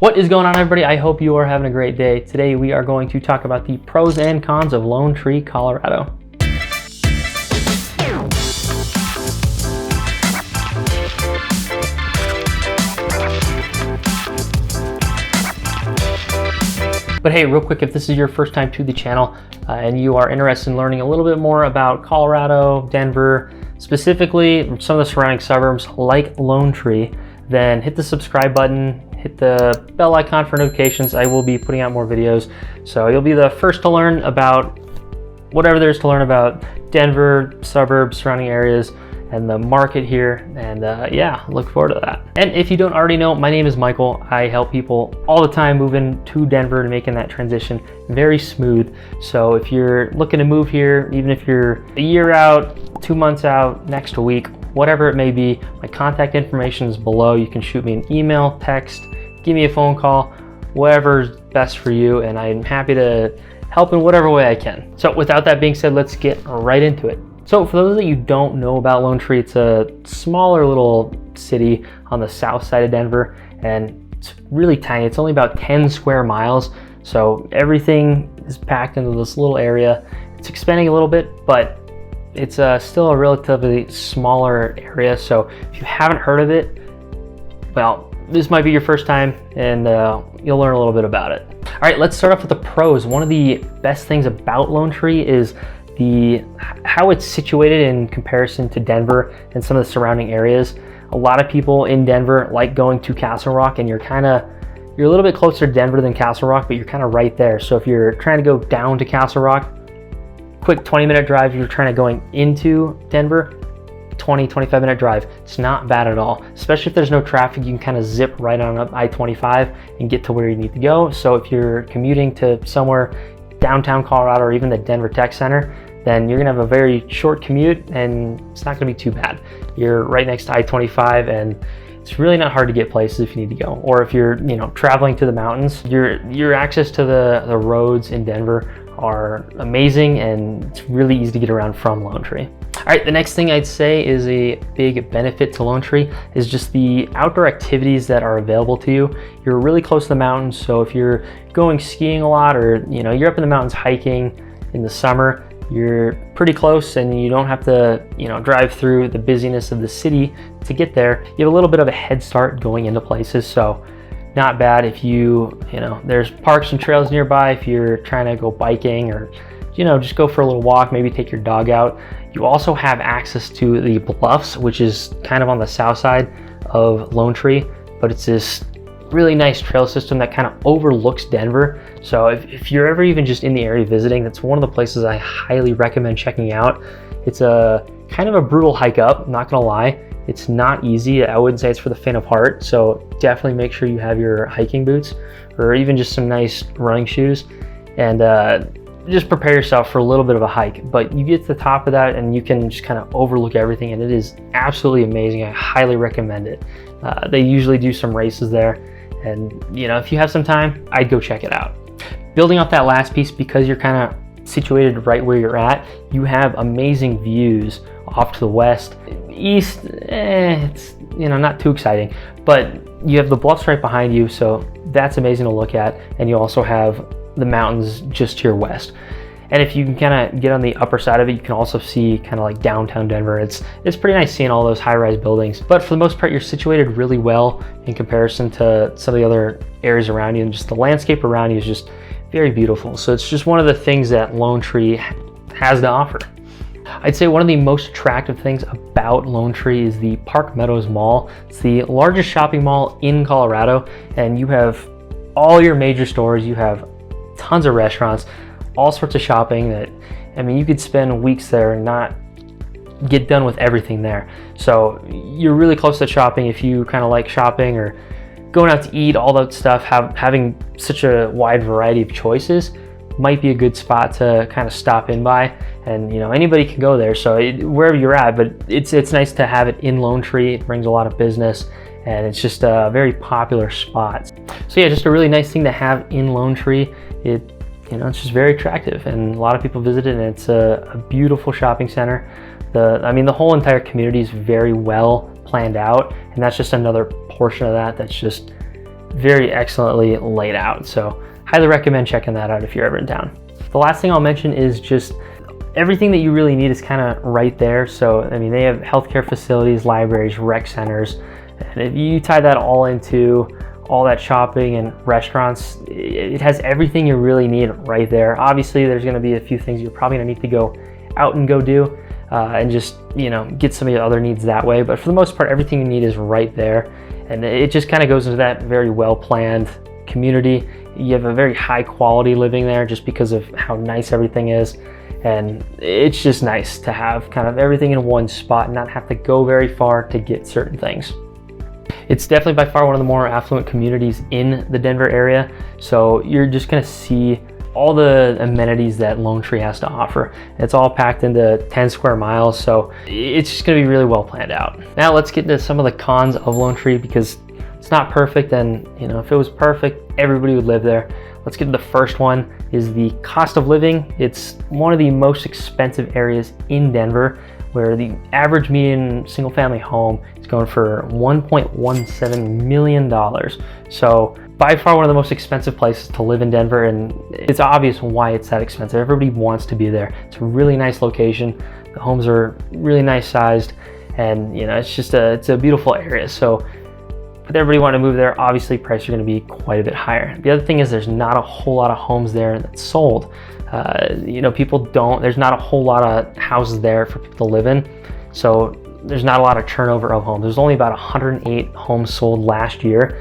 What is going on, everybody? I hope you are having a great day. Today we are going to talk about the pros and cons of Lone Tree, Colorado. But hey, real quick, if this is your first time to the channel and you are interested in learning a little bit more about Colorado, Denver, specifically some of the surrounding suburbs like Lone Tree, then hit the subscribe button, hit the bell icon for notifications. I will be putting out more videos, so you'll be the first to learn about whatever there is to learn about Denver, suburbs, surrounding areas, and the market here. And yeah, look forward to that. And if you don't already know, my name is Michael. I help people all the time moving to Denver and making that transition very smooth. So if you're looking to move here, even if you're a year out, 2 months out, next week, whatever it may be, my contact information is below. You can shoot me an email, text, give me a phone call, whatever's best for you, and I'm happy to help in whatever way I can. So without that being said, let's get right into it. So for those that you don't know about Lone Tree, it's a smaller little city on the south side of Denver, and it's really tiny. It's only about 10 square miles, so everything is packed into this little area. It's expanding a little bit, but it's still a relatively smaller area. So if you haven't heard of it, well, this might be your first time, and you'll learn a little bit about it. All right, let's start off with the pros. One of the best things about Lone Tree is how it's situated in comparison to Denver and some of the surrounding areas. A lot of people in Denver like going to Castle Rock, and you're a little bit closer to Denver than Castle Rock, but you're kind of right there. So if you're trying to go down to Castle Rock, quick 20-minute drive. If you're trying to going into Denver, 20-25-minute drive. It's not bad at all, especially if there's no traffic. You can kind of zip right on up I-25 and get to where you need to go. So if you're commuting to somewhere downtown Colorado or even the Denver Tech Center, then you're gonna have a very short commute and it's not gonna be too bad. You're right next to I-25, and it's really not hard to get places if you need to go. Or if you're traveling to the mountains, your access to the roads in Denver are amazing, and it's really easy to get around from Lone Tree. All right, the next thing I'd say is a big benefit to Lone Tree is just the outdoor activities that are available to you. You're really close to the mountains, so if you're going skiing a lot, or you're up in the mountains hiking in the summer, you're pretty close, and you don't have to drive through the busyness of the city to get there. You have a little bit of a head start going into places, so not bad. If there's parks and trails nearby if you're trying to go biking, or just go for a little walk, maybe take your dog out. You also have access to the bluffs, which is kind of on the south side of Lone Tree, but it's this really nice trail system that kind of overlooks Denver. So if you're ever even just in the area visiting, that's one of the places I highly recommend checking out. It's a kind of a brutal hike up, not gonna lie. It's not easy. I wouldn't say it's for the faint of heart, so definitely make sure you have your hiking boots or even just some nice running shoes, and just prepare yourself for a little bit of a hike. But you get to the top of that and you can just kind of overlook everything, and it is absolutely amazing. I highly recommend it. They usually do some races there, and if you have some time, I'd go check it out. Building off that last piece, because you're kind of situated right where you're at, you have amazing views off to the west. East, it's not too exciting, but you have the bluffs right behind you, so that's amazing to look at. And you also have the mountains just to your west. And if you can kind of get on the upper side of it, you can also see kind of like downtown Denver. It's pretty nice seeing all those high-rise buildings, but for the most part, you're situated really well in comparison to some of the other areas around you, and just the landscape around you is just very beautiful. So it's just one of the things that Lone Tree has to offer. I'd say one of the most attractive things about Lone Tree is the Park Meadows Mall. It's the largest shopping mall in Colorado, and you have all your major stores. You have tons of restaurants, all sorts of shopping that, you could spend weeks there and not get done with everything there. So you're really close to shopping if you kind of like shopping or going out to eat, all that stuff. Having such a wide variety of choices might be a good spot to kind of stop in by, and anybody can go there. So wherever you're at, but it's nice to have it in Lone Tree. It brings a lot of business, and it's just a very popular spot. So yeah, just a really nice thing to have in Lone Tree. It's just very attractive, and a lot of people visit it, and it's a beautiful shopping center. The whole entire community is very well planned out, and that's just another portion of that's just very excellently laid out. So highly recommend checking that out if you're ever in town. The last thing I'll mention is just everything that you really need is kind of right there. So, I mean, they have healthcare facilities, libraries, rec centers, and if you tie that all into all that shopping and restaurants, it has everything you really need right there. Obviously, there's going to be a few things you're probably going to need to go out and go do and just, you know, get some of your other needs that way. But for the most part, everything you need is right there. And it just kind of goes into that very well-planned community. You have a very high quality living there just because of how nice everything is. And it's just nice to have kind of everything in one spot and not have to go very far to get certain things. It's definitely by far one of the more affluent communities in the Denver area. So you're just gonna see all the amenities that Lone Tree has to offer. It's all packed into 10 square miles. So it's just gonna be really well planned out. Now let's get into some of the cons of Lone Tree, because it's not perfect, and you know, if it was perfect, everybody would live there. Let's get to the first one, is the cost of living. It's one of the most expensive areas in Denver, where the average median single family home is going for $1.17 million. So by far one of the most expensive places to live in Denver, and it's obvious why it's that expensive. Everybody wants to be there. It's a really nice location. The homes are really nice sized, and you know, it's just it's a beautiful area. So with everybody wanting to move there, obviously prices are going to be quite a bit higher. The other thing is there's not a whole lot of homes there that's sold. You know, there's not a whole lot of houses there for people to live in. So there's not a lot of turnover of homes. There's only about 108 homes sold last year.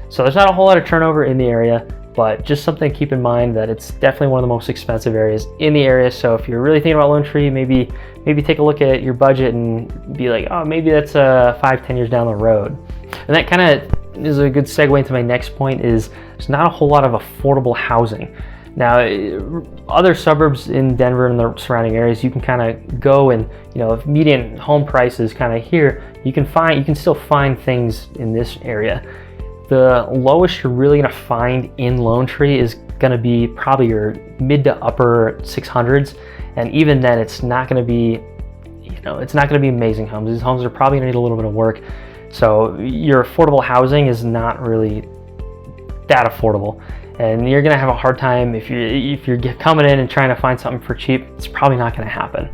So there's not a whole lot of turnover in the area, but just something to keep in mind that it's definitely one of the most expensive areas in the area. So if you're really thinking about Lone Tree, maybe take a look at your budget and be like, oh, maybe that's 5-10 years down the road. And that kind of is a good segue into my next point, is there's not a whole lot of affordable housing. Now, other suburbs in Denver and the surrounding areas, you can kind of go and, you know, if median home price is kind of here, you can still find things in this area. The lowest you're really going to find in Lone Tree is going to be probably your mid to upper 600s, and even then, it's not going to be, you know, it's not going to be amazing homes. These homes are probably going to need a little bit of work. So your affordable housing is not really that affordable, and you're gonna have a hard time if you're coming in and trying to find something for cheap. It's probably not gonna happen.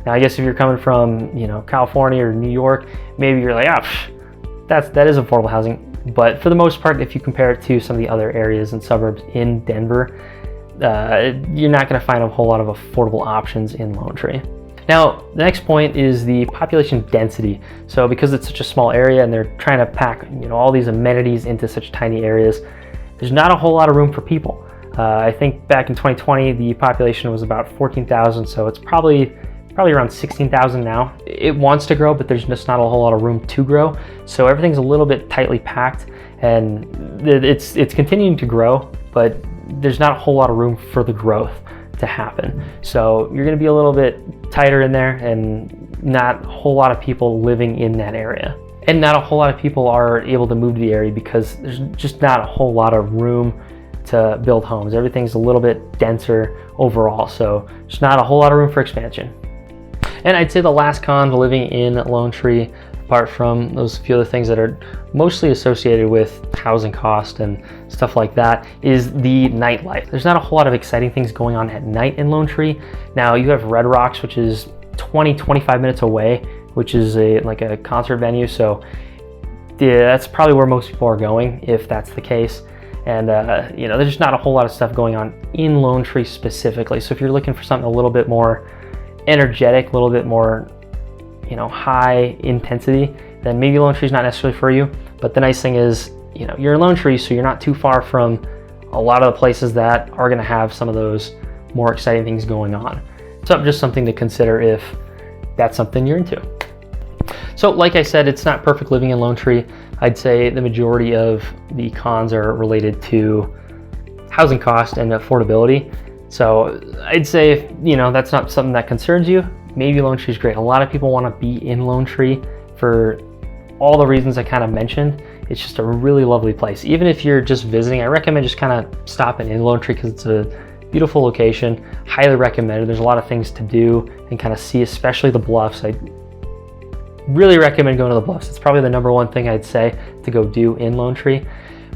Now, I guess if you're coming from, you know, California or New York, maybe you're like, that is affordable housing. But for the most part, if you compare it to some of the other areas and suburbs in Denver, you're not gonna find a whole lot of affordable options in Lone Tree. Now, the next point is the population density. So because it's such a small area and they're trying to pack, you know, all these amenities into such tiny areas, there's not a whole lot of room for people. I think back in 2020, the population was about 14,000, so it's probably around 16,000 now. It wants to grow, but there's just not a whole lot of room to grow. So everything's a little bit tightly packed, and it's continuing to grow, but there's not a whole lot of room for the growth to happen. So you're going to be a little bit tighter in there, and not a whole lot of people living in that area. And not a whole lot of people are able to move to the area because there's just not a whole lot of room to build homes. Everything's a little bit denser overall, so there's not a whole lot of room for expansion. And I'd say the last con to living in Lone Tree, apart from those few other things that are mostly associated with housing cost and stuff like that, is the nightlife. There's not a whole lot of exciting things going on at night in Lone Tree. Now, you have Red Rocks, which is 20-25 minutes away, which is like a concert venue. So yeah, that's probably where most people are going if that's the case. And you know, there's just not a whole lot of stuff going on in Lone Tree specifically. So if you're looking for something a little bit more energetic, a little bit more, you know, high intensity, then maybe Lone Tree is not necessarily for you. But the nice thing is, you know, you're in Lone Tree, so you're not too far from a lot of the places that are going to have some of those more exciting things going on. So just something to consider if that's something you're into. So like I said, it's not perfect living in Lone Tree. I'd say the majority of the cons are related to housing cost and affordability. So I'd say if, you know, that's not something that concerns you, maybe Lone Tree is great. A lot of people want to be in Lone Tree for all the reasons I kind of mentioned. It's just a really lovely place. Even if you're just visiting, I recommend just kind of stopping in Lone Tree because it's a beautiful location. Highly recommended. There's a lot of things to do and kind of see, especially the bluffs. I really recommend going to the bluffs. It's probably the number one thing I'd say to go do in Lone Tree.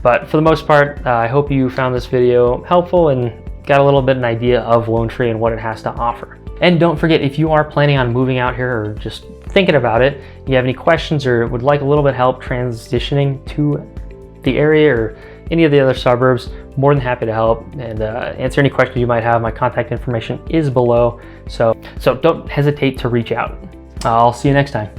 But for the most part, I hope you found this video helpful and got a little bit of an idea of Lone Tree and what it has to offer. And don't forget, if you are planning on moving out here or just thinking about it, you have any questions or would like a little bit of help transitioning to the area or any of the other suburbs, more than happy to help and answer any questions you might have. My contact information is below, so don't hesitate to reach out. I'll see you next time.